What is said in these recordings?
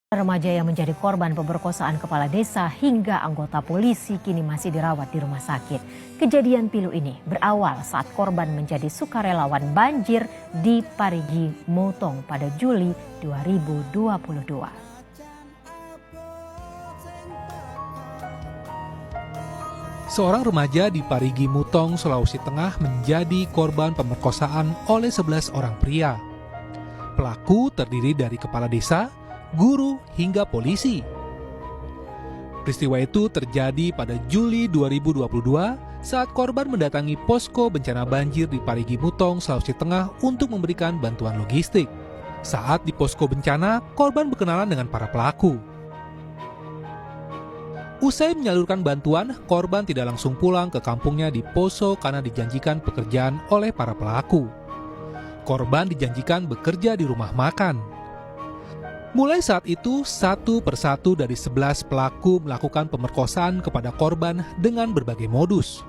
Remaja yang menjadi korban pemerkosaan kepala desa hingga anggota polisi kini masih dirawat di rumah sakit. Kejadian pilu ini berawal saat korban menjadi sukarelawan banjir di Parigi Motong pada Juli 2022. Seorang remaja di Parigi Motong, Sulawesi Tengah menjadi korban pemerkosaan oleh 11 orang pria. Pelaku terdiri dari kepala desa, guru, hingga polisi. Peristiwa itu terjadi pada Juli 2022 saat korban mendatangi posko bencana banjir di Parigi Motong, Sulawesi Tengah untuk memberikan bantuan logistik. Saat di posko bencana, korban berkenalan dengan para pelaku. Usai menyalurkan bantuan, korban tidak langsung pulang ke kampungnya di Poso karena dijanjikan pekerjaan oleh para pelaku. Korban dijanjikan bekerja di rumah makan. Mulai saat itu, satu persatu dari 11 pelaku melakukan pemerkosaan kepada korban dengan berbagai modus.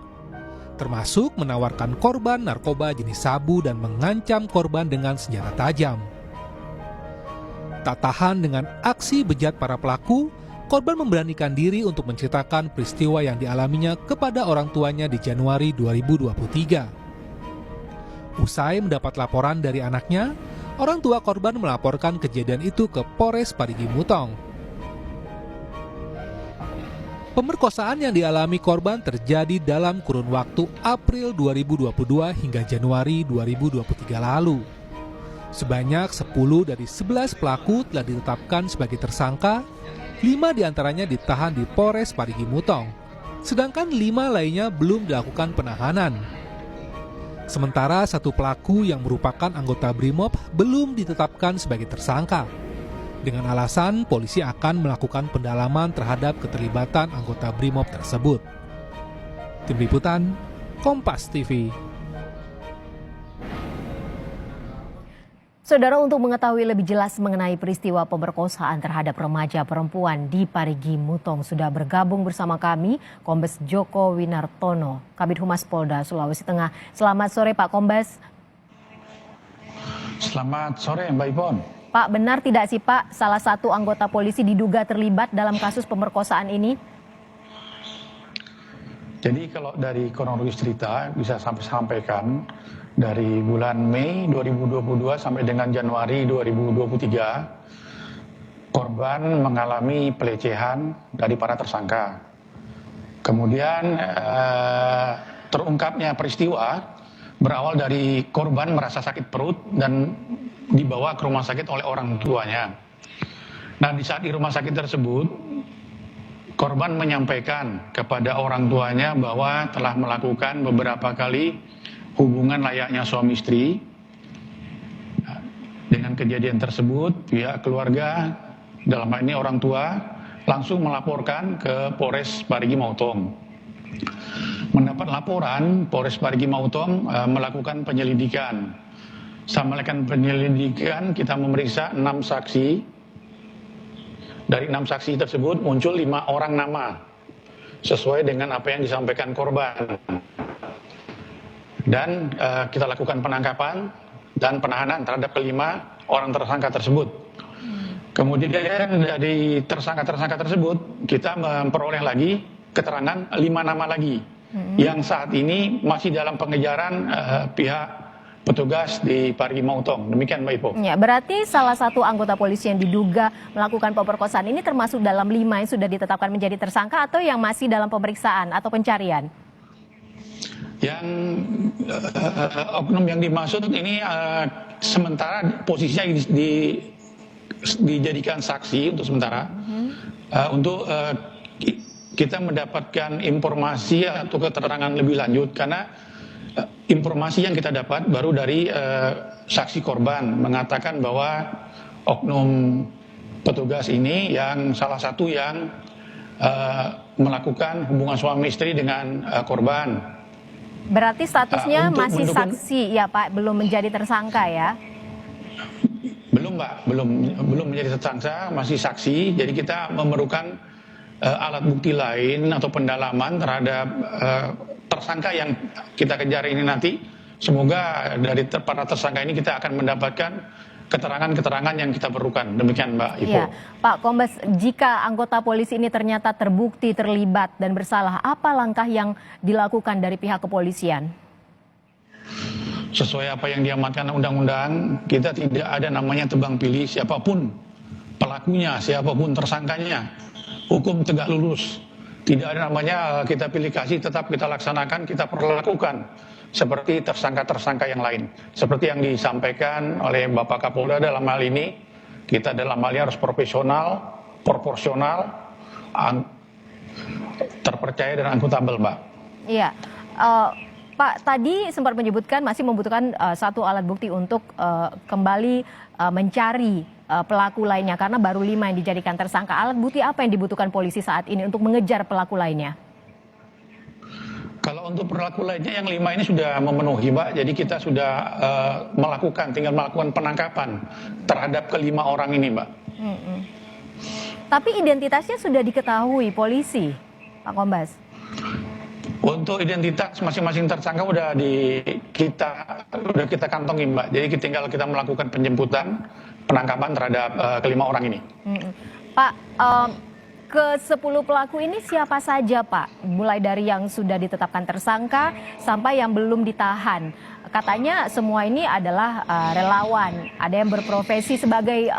Termasuk menawarkan korban narkoba jenis sabu dan mengancam korban dengan senjata tajam. Tak tahan dengan aksi bejat para pelaku, korban memberanikan diri untuk menceritakan peristiwa yang dialaminya kepada orang tuanya di Januari 2023. Usai mendapat laporan dari anaknya, orang tua korban melaporkan kejadian itu ke Polres Parigi Motong. Pemerkosaan yang dialami korban terjadi dalam kurun waktu April 2022 hingga Januari 2023 lalu. Sebanyak 10 dari 11 pelaku telah ditetapkan sebagai tersangka, 5 diantaranya ditahan di Polres Parigi Motong, sedangkan 5 lainnya belum dilakukan penahanan. Sementara satu pelaku yang merupakan anggota BRIMOB belum ditetapkan sebagai tersangka. Dengan alasan polisi akan melakukan pendalaman terhadap keterlibatan anggota BRIMOB tersebut. Tim Liputan, Kompas TV. Saudara, untuk mengetahui lebih jelas mengenai peristiwa pemerkosaan terhadap remaja perempuan di Parigi Motong sudah bergabung bersama kami Kombes Joko Winartono, Kabid Humas Polda Sulawesi Tengah. Selamat sore Pak Kombes. Selamat sore Mbak Ipon. Pak, benar tidak sih Pak salah satu anggota polisi diduga terlibat dalam kasus pemerkosaan ini? Jadi kalau dari kronologis cerita bisa sampaikan dari bulan Mei 2022 sampai dengan Januari 2023, korban mengalami pelecehan dari para tersangka. Kemudian terungkapnya peristiwa berawal dari korban merasa sakit perut dan dibawa ke rumah sakit oleh orang tuanya. Nah, di saat di rumah sakit tersebut, korban menyampaikan kepada orang tuanya bahwa telah melakukan beberapa kali hubungan layaknya suami istri. Dengan kejadian tersebut, pihak keluarga, dalam hal ini orang tua, langsung melaporkan ke Polres Parigi Motong. Mendapat laporan, Polres Parigi Motong melakukan penyelidikan. Setelah melakukan penyelidikan, kita memeriksa 6 saksi. Dari 6 saksi tersebut muncul 5 orang nama, sesuai dengan apa yang disampaikan korban. Dan kita lakukan penangkapan dan penahanan terhadap kelima orang tersangka tersebut. Kemudian dari tersangka-tersangka tersebut kita memperoleh lagi keterangan 5 nama lagi yang saat ini masih dalam pengejaran pihak petugas di Parigi Motong. Demikian Mbak Ipo. Ya, berarti salah satu anggota polisi yang diduga melakukan pemerkosaan ini termasuk dalam 5 yang sudah ditetapkan menjadi tersangka atau yang masih dalam pemeriksaan atau pencarian? Yang oknum yang dimaksud ini sementara posisinya dijadikan saksi untuk sementara, untuk kita mendapatkan informasi atau keterangan lebih lanjut, karena informasi yang kita dapat baru dari saksi korban mengatakan bahwa oknum petugas ini yang salah satu yang melakukan hubungan suami istri dengan korban. Berarti statusnya masih saksi ya Pak, belum menjadi tersangka ya? Belum Mbak, belum menjadi tersangka, masih saksi. Jadi kita memerlukan alat bukti lain atau pendalaman terhadap tersangka yang kita kejar ini nanti. Semoga dari para tersangka ini kita akan mendapatkan keterangan-keterangan yang kita perlukan. Demikian Mbak Ipo. Ya, Pak Kombes, jika anggota polisi ini ternyata terbukti terlibat dan bersalah, apa langkah yang dilakukan dari pihak kepolisian? Sesuai apa yang diamankan undang-undang, kita tidak ada namanya tebang pilih siapapun pelakunya, siapapun tersangkanya. Hukum tegak lurus. Tidak ada namanya kita pilih kasih, tetap kita laksanakan, kita perlakukan seperti tersangka-tersangka yang lain. Seperti yang disampaikan oleh Bapak Kapolda dalam hal ini, kita dalam hal ini harus profesional, proporsional, terpercaya dan akuntabel, Mbak. Iya, Pak tadi sempat menyebutkan masih membutuhkan satu alat bukti untuk kembali mencari pelaku lainnya karena baru 5 yang dijadikan tersangka. Alat bukti apa yang dibutuhkan polisi saat ini untuk mengejar pelaku lainnya? Kalau untuk pelaku lainnya yang 5 ini sudah memenuhi, Mbak. Jadi kita sudah tinggal melakukan penangkapan terhadap ke-5 orang ini, Mbak. Tapi identitasnya sudah diketahui polisi, Pak Kombes. Untuk identitas masing-masing tersangka udah kita kantongi, Mbak. Jadi tinggal kita melakukan penjemputan, penangkapan terhadap ke-5 orang ini. Pak, ke-10 pelaku ini siapa saja, Pak? Mulai dari yang sudah ditetapkan tersangka sampai yang belum ditahan. Katanya semua ini adalah relawan. Ada yang berprofesi sebagai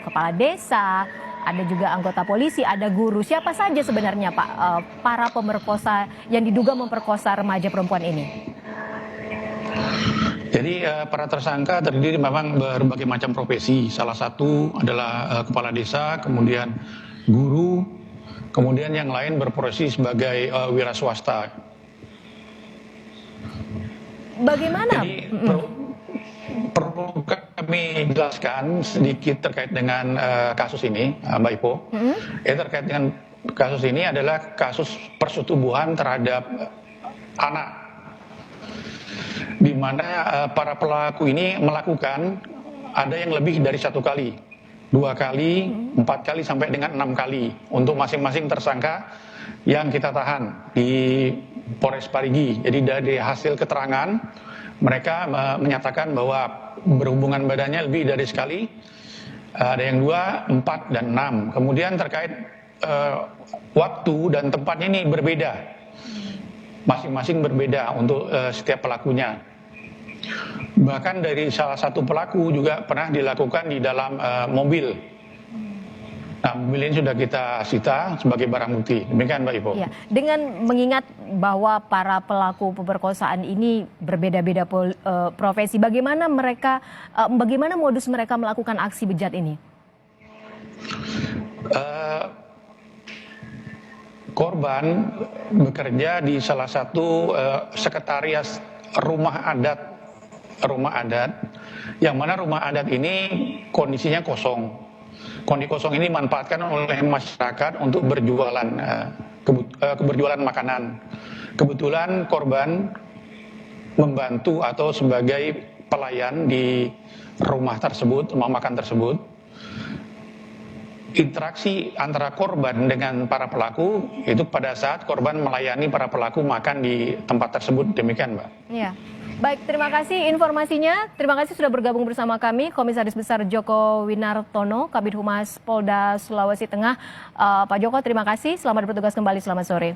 kepala desa, ada juga anggota polisi, ada guru. Siapa saja sebenarnya, Pak, para pemerkosa yang diduga memperkosa remaja perempuan ini? Jadi para tersangka terdiri memang berbagai macam profesi. Salah satu adalah kepala desa, kemudian guru, kemudian yang lain berprofesi sebagai wira swasta. Bagaimana? Jadi perlu kami jelaskan sedikit terkait dengan kasus ini, Mbak Ipo. Terkait dengan kasus ini adalah kasus persetubuhan terhadap anak, di mana para pelaku ini melakukan ada yang lebih dari 1 kali, 2 kali, 4 kali sampai dengan 6 kali untuk masing-masing tersangka yang kita tahan di Polres Parigi. Jadi dari hasil keterangan mereka menyatakan bahwa berhubungan badannya lebih dari sekali, ada yang 2, 4, dan 6. Kemudian terkait waktu dan tempatnya ini berbeda, masing-masing berbeda untuk setiap pelakunya. Bahkan dari salah satu pelaku juga pernah dilakukan di dalam mobil. Nah, mobil ini sudah kita sita sebagai barang bukti. Demikian, Mbak Ipo. Ya, dengan mengingat bahwa para pelaku pemerkosaan ini berbeda-beda profesi, bagaimana modus mereka melakukan aksi bejat ini? Korban bekerja di salah satu sekretariat rumah adat, yang mana rumah adat ini kondisinya kosong. Kondisi kosong ini dimanfaatkan oleh masyarakat untuk berjualan makanan. Kebetulan korban membantu atau sebagai pelayan di rumah tersebut, rumah makan tersebut. Interaksi antara korban dengan para pelaku itu pada saat korban melayani para pelaku makan di tempat tersebut. Demikian, Mbak. Ya. Baik, terima kasih informasinya. Terima kasih sudah bergabung bersama kami, Komisaris Besar Joko Winartono, Kabid Humas Polda Sulawesi Tengah. Pak Joko, terima kasih. Selamat bertugas kembali. Selamat sore.